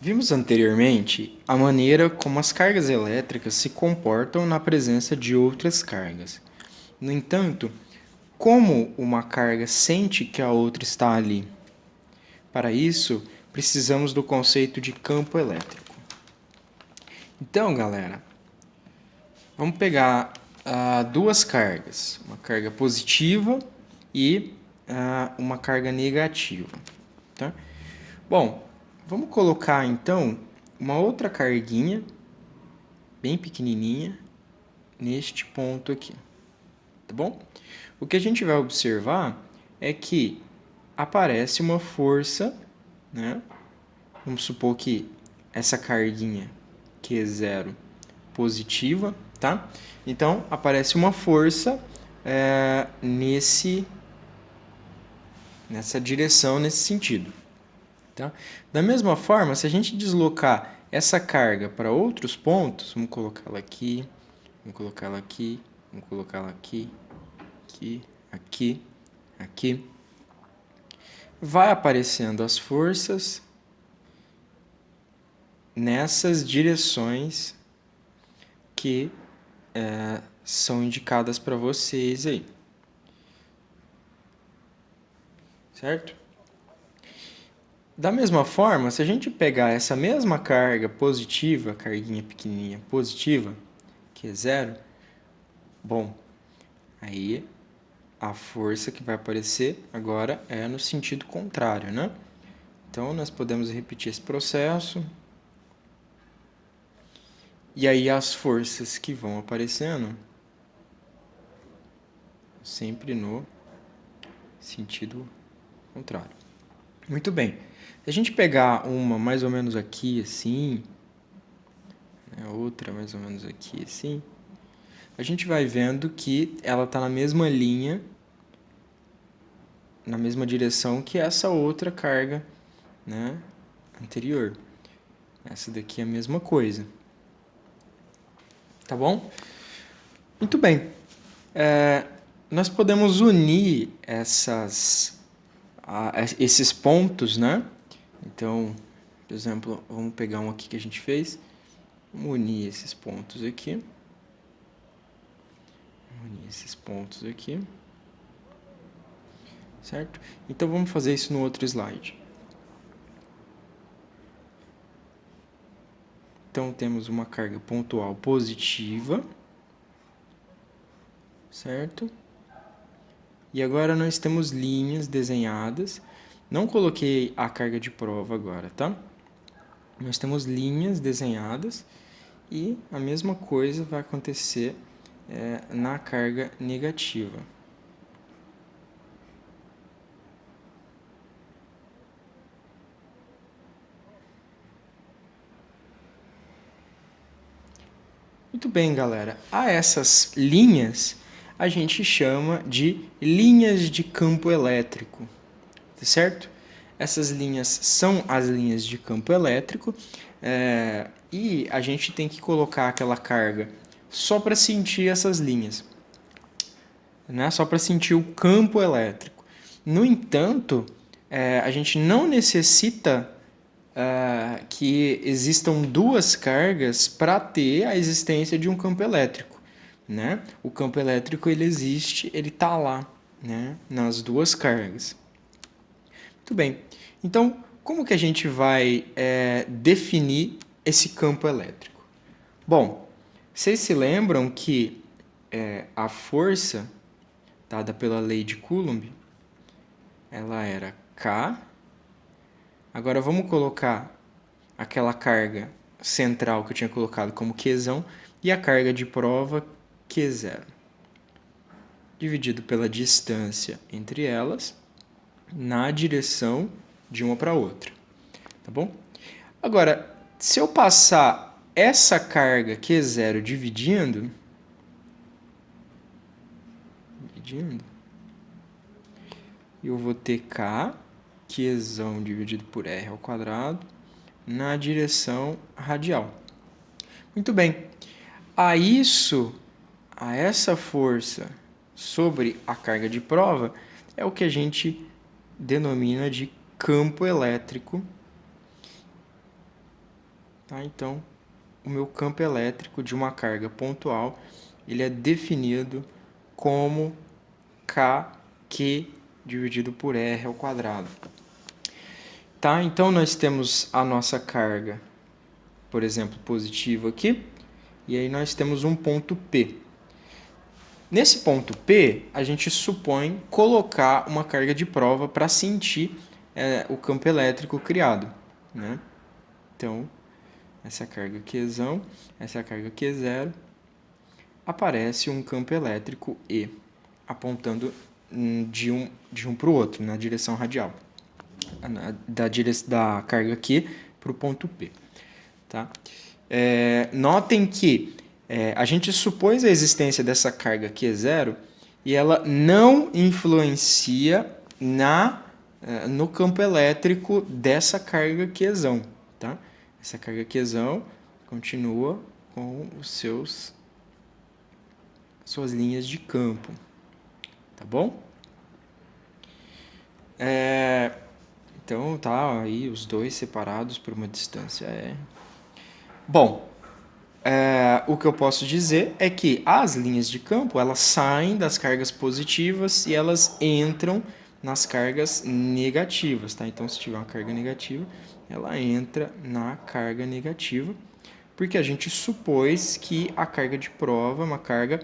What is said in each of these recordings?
Vimos anteriormente a maneira como as cargas elétricas se comportam na presença de outras cargas. No entanto, como uma carga sente que a outra está ali? Para isso, precisamos do conceito de campo elétrico. Então, galera, vamos pegar duas cargas, uma carga positiva e uma carga negativa. Tá? Bom, vamos colocar então uma outra carguinha bem pequenininha neste ponto aqui, tá bom? O que a gente vai observar é que aparece uma força, né? Vamos supor que essa carguinha Q0 positiva, tá? Então, aparece uma força nessa direção, nesse sentido. Tá? Da mesma forma, se a gente deslocar essa carga para outros pontos, vamos colocá-la aqui, vamos colocá-la aqui, vamos colocá-la aqui, aqui, aqui, aqui, vai aparecendo as forças nessas direções que são indicadas para vocês aí, certo? Da mesma forma, se a gente pegar essa mesma carga positiva, carguinha pequenininha positiva, que é zero, bom, aí a força que vai aparecer agora é no sentido contrário, né? Então, nós podemos repetir esse processo. E aí as forças que vão aparecendo sempre no sentido contrário. Muito bem. Se a gente pegar uma mais ou menos aqui assim, né, outra mais ou menos aqui assim, a gente vai vendo que ela está na mesma linha, na mesma direção que essa outra carga, né, anterior. Essa daqui é a mesma coisa. Tá bom? Muito bem. Nós podemos unir esses pontos, né? Então, por exemplo, vamos pegar um aqui que a gente fez. Vamos unir esses pontos aqui. Unir esses pontos aqui. Certo? Então, vamos fazer isso no outro slide. Então, temos uma carga pontual positiva. Certo? E agora nós temos linhas desenhadas. Não coloquei a carga de prova agora, tá? Nós temos linhas desenhadas e a mesma coisa vai acontecer na carga negativa. Muito bem, galera. A essas linhas a gente chama de linhas de campo elétrico, tá certo? Essas linhas são as linhas de campo elétrico e a gente tem que colocar aquela carga só para sentir essas linhas, né? Só para sentir o campo elétrico. No entanto, a gente não necessita que existam duas cargas para ter a existência de um campo elétrico, né? O campo elétrico ele existe, ele está lá, né? Nas duas cargas. Muito bem. Então, como que a gente vai definir esse campo elétrico? Bom, vocês se lembram que a força dada pela lei de Coulomb, ela era K. Agora vamos colocar aquela carga central que eu tinha colocado como Qzão e a carga de prova Q0. Dividido pela distância entre elas na direção de uma para outra. Tá bom? Agora, se eu passar essa carga Q0 dividindo, eu vou ter K, Qzão dividido por R ao quadrado, na direção radial. Muito bem. A essa força sobre a carga de prova, é o que a gente denomina de campo elétrico. Tá? Então, o meu campo elétrico de uma carga pontual, ele é definido como KQ dividido por R ao quadrado. Tá? Então, nós temos a nossa carga, por exemplo, positiva aqui, e aí nós temos um ponto P. Nesse ponto P, a gente supõe colocar uma carga de prova para sentir o campo elétrico criado, né? Então, essa carga Qzão, essa carga Q0, aparece um campo elétrico E, apontando de um para o outro, na direção radial, da carga Q para o ponto P. Tá? Notem que a gente supôs a existência dessa carga Q0 e ela não influencia no campo elétrico dessa carga Qzão. Tá? Essa carga Qzão continua com suas linhas de campo. Tá bom? Então tá aí os dois separados por uma distância R. Bom, o que eu posso dizer é que as linhas de campo elas saem das cargas positivas e elas entram nas cargas negativas, tá? Então, se tiver uma carga negativa, ela entra na carga negativa, porque a gente supôs que a carga de prova é uma carga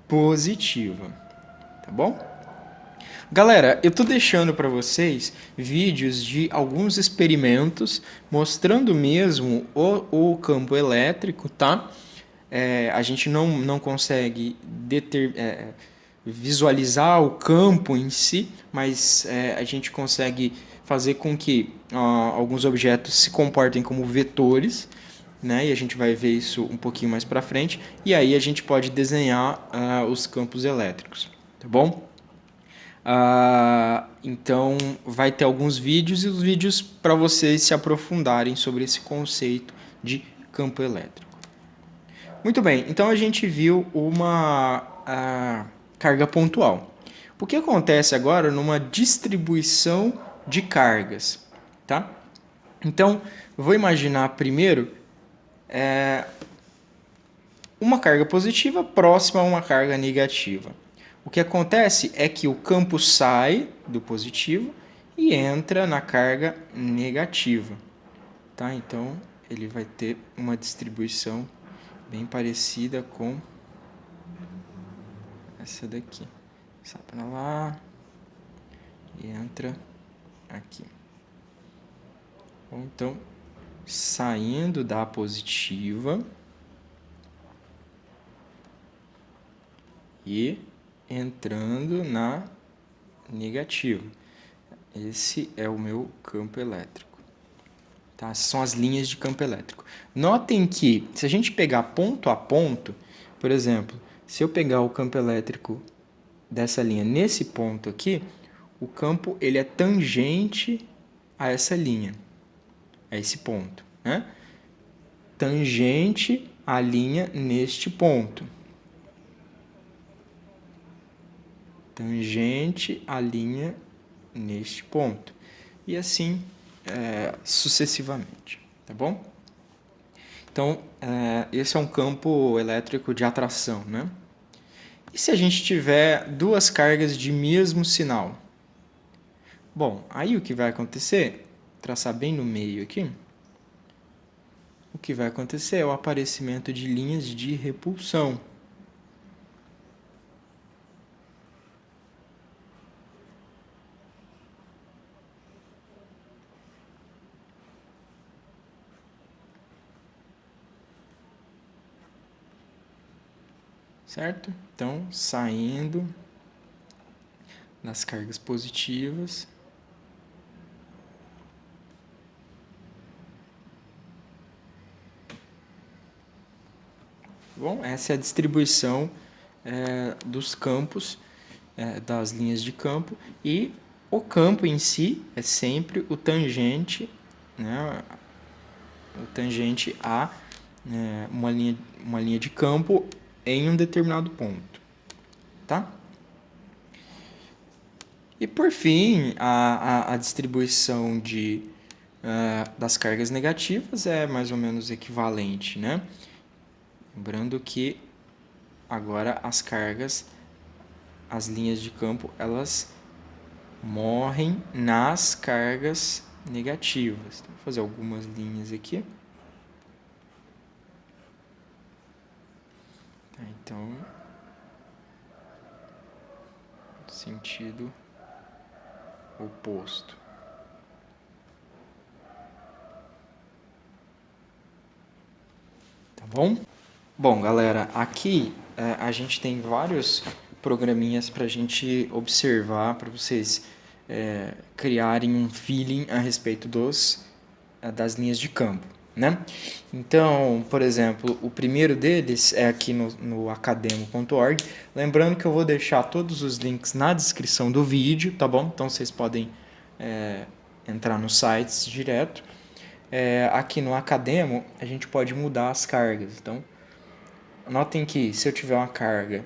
positiva, tá bom? Galera, eu tô deixando para vocês vídeos de alguns experimentos mostrando mesmo o campo elétrico, tá? A gente não consegue visualizar o campo em si, mas a gente consegue fazer com que alguns objetos se comportem como vetores, né? E a gente vai ver isso um pouquinho mais para frente. E aí a gente pode desenhar os campos elétricos, tá bom? Então vai ter alguns vídeos e os vídeos para vocês se aprofundarem sobre esse conceito de campo elétrico. Muito bem, então a gente viu uma carga pontual. O que acontece agora numa distribuição de cargas, tá? Então, eu vou imaginar primeiro uma carga positiva próxima a uma carga negativa. O que acontece é que o campo sai do positivo e entra na carga negativa. Tá? Então, ele vai ter uma distribuição bem parecida com essa daqui. Sai para lá e entra aqui. Então, saindo da positiva e entrando na negativa. Esse é o meu campo elétrico. Tá? São as linhas de campo elétrico. Notem que, se a gente pegar ponto a ponto, por exemplo, se eu pegar o campo elétrico dessa linha nesse ponto aqui, o campo ele é tangente a essa linha, a esse ponto, né? Tangente à linha neste ponto. Tangente à linha neste ponto. E assim sucessivamente, tá bom? Então, esse é um campo elétrico de atração, né? E se a gente tiver duas cargas de mesmo sinal? Bom, aí o que vai acontecer, traçar bem no meio aqui, o que vai acontecer é o aparecimento de linhas de repulsão. Certo? Então, saindo das cargas positivas. Bom, essa é a distribuição dos campos, das linhas de campo, e o campo em si é sempre o tangente, né, o tangente a uma linha de campo em um determinado ponto. Tá? E por fim, a distribuição de das cargas negativas é mais ou menos equivalente, né? Lembrando que agora as linhas de campo, elas morrem nas cargas negativas. Vou fazer algumas linhas aqui. Então, sentido oposto. Tá bom? Bom, galera, aqui a gente tem vários programinhas para a gente observar, para vocês criarem um feeling a respeito das linhas de campo, né? Então, por exemplo, o primeiro deles é aqui no academo.org. Lembrando que eu vou deixar todos os links na descrição do vídeo, tá bom? Então vocês podem entrar nos sites direto. Aqui no Academo, a gente pode mudar as cargas. Então, notem que se eu tiver uma carga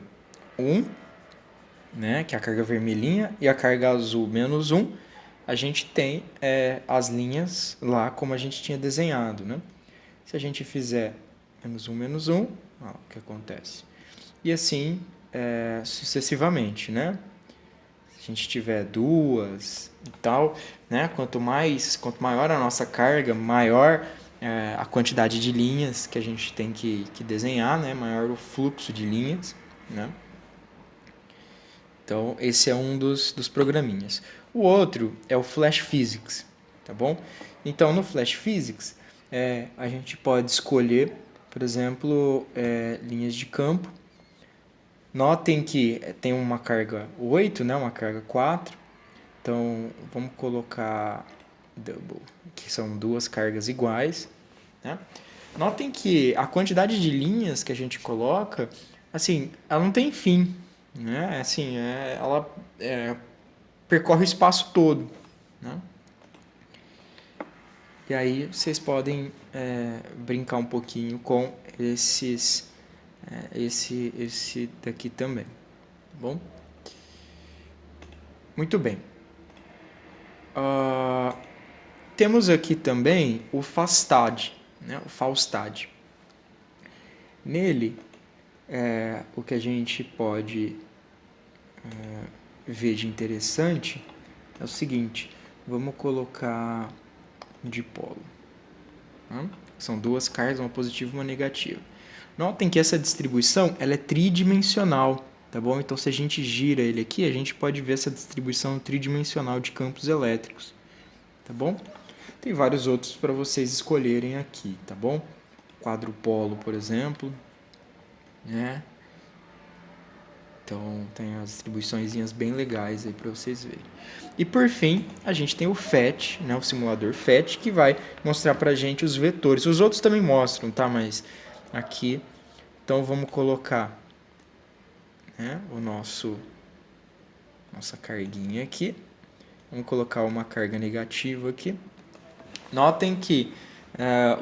1, né, que é a carga vermelhinha, e a carga azul menos 1, a gente tem as linhas lá como a gente tinha desenhado, né? Se a gente fizer menos 1, ó, o que acontece? E assim sucessivamente, né? Se a gente tiver duas e tal, né? Quanto maior a nossa carga, maior a quantidade de linhas que a gente tem que desenhar, né? Maior o fluxo de linhas, né? Então, esse é um dos programinhas. O outro é o Flash Physics, tá bom? Então, no Flash Physics, a gente pode escolher, por exemplo, linhas de campo. Notem que tem uma carga 8, né? Uma carga 4. Então, vamos colocar double, que são duas cargas iguais, né? Notem que a quantidade de linhas que a gente coloca, assim, ela não tem fim, né? Assim, ela percorre o espaço todo, né? E aí vocês podem brincar um pouquinho com esse daqui também, tá bom? Muito bem. Temos aqui também o Fastad, né? O Faustad. Nele, o que a gente pode ver de interessante é o seguinte: vamos colocar um dipolo. Né? São duas cargas, uma positiva e uma negativa. Notem que essa distribuição ela é tridimensional, tá bom? Então, se a gente gira ele aqui, a gente pode ver essa distribuição tridimensional de campos elétricos, tá bom? Tem vários outros para vocês escolherem aqui, tá bom? Quadrupolo, por exemplo, né? Então, tem as distribuiçõezinhas bem legais aí para vocês verem. E por fim, a gente tem o FET, né, o simulador FET, que vai mostrar para a gente os vetores. Os outros também mostram, tá? Mas aqui, então vamos colocar, né, nossa carguinha aqui. Vamos colocar uma carga negativa aqui. Notem que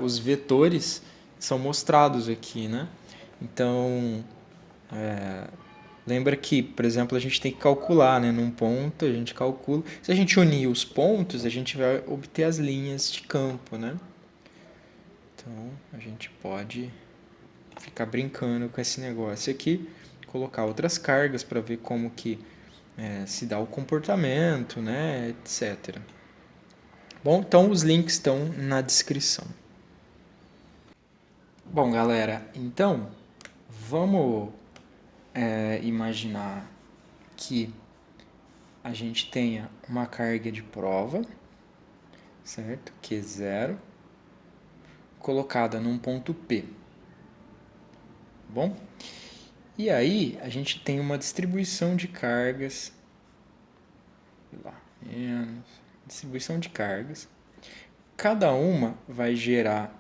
os vetores são mostrados aqui, né? Então, lembra que, por exemplo, a gente tem que calcular, né? Num ponto, a gente calcula. Se a gente unir os pontos, a gente vai obter as linhas de campo, né? Então, a gente pode ficar brincando com esse negócio aqui, colocar outras cargas para ver como que se dá o comportamento, né? Etc. Bom, então os links estão na descrição. Bom, galera, então vamos imaginar que a gente tenha uma carga de prova, certo? Q0, colocada num ponto P. Bom? E aí a gente tem uma distribuição de cargas, distribuição de cargas. Cada uma vai gerar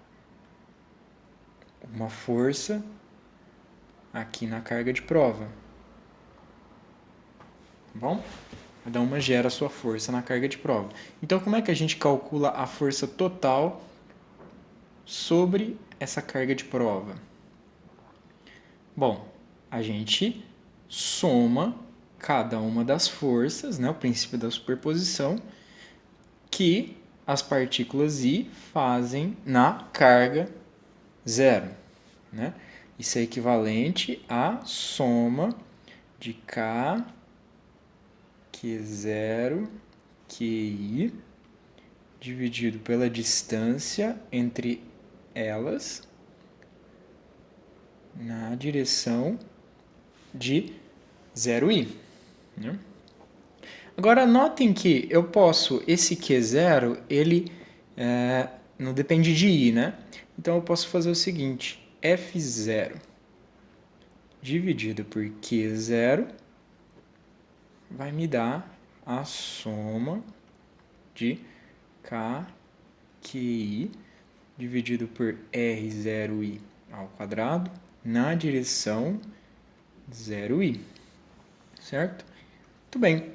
uma força aqui na carga de prova. Tá bom? Cada uma gera a sua força na carga de prova. Então, como é que a gente calcula a força total sobre essa carga de prova? Bom, a gente soma cada uma das forças, né, o princípio da superposição, que as partículas I fazem na carga zero, né? Isso é equivalente à soma de K, Q0, QI, dividido pela distância entre elas na direção de 0i. Né? Agora, notem que eu posso, esse Q0, ele não depende de I, né? Então, eu posso fazer o seguinte, F0 dividido por Q0 vai me dar a soma de K, QI dividido por R0i ao quadrado na direção 0i, certo? Muito bem.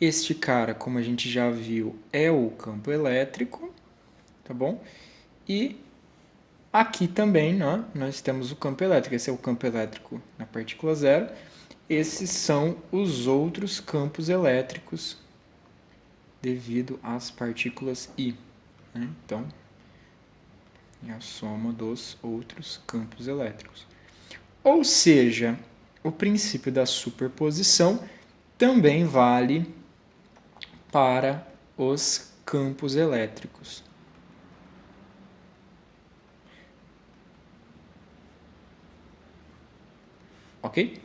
Este cara, como a gente já viu, é o campo elétrico, tá bom? E aqui também, né, nós temos o campo elétrico. Esse é o campo elétrico na partícula zero. Esses são os outros campos elétricos devido às partículas I. Né? Então, é a soma dos outros campos elétricos. Ou seja, o princípio da superposição também vale para os campos elétricos. Ok?